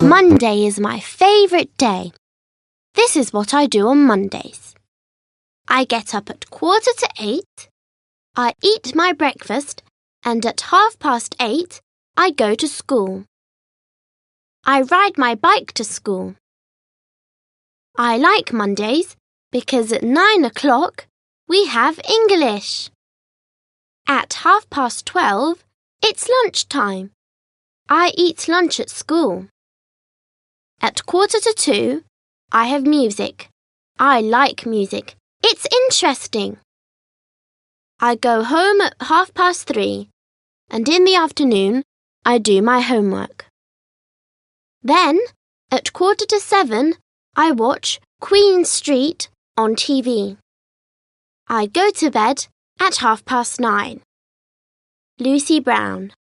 Monday is my favourite day. This is what I do on Mondays. I get up at 7:45. I eat my breakfast, and at 8:30, I go to school. I ride my bike to school. I like Mondays because at 9 o'clock we have English. At 12:30, it's lunchtime. I eat lunch at school. At 1:45, I have music. I like music. It's interesting. I go home at 3:30, and in the afternoon, I do my homework. Then, at 7:15, I watch Queen Street on TV. I go to bed at 9:30. Lucy Brown.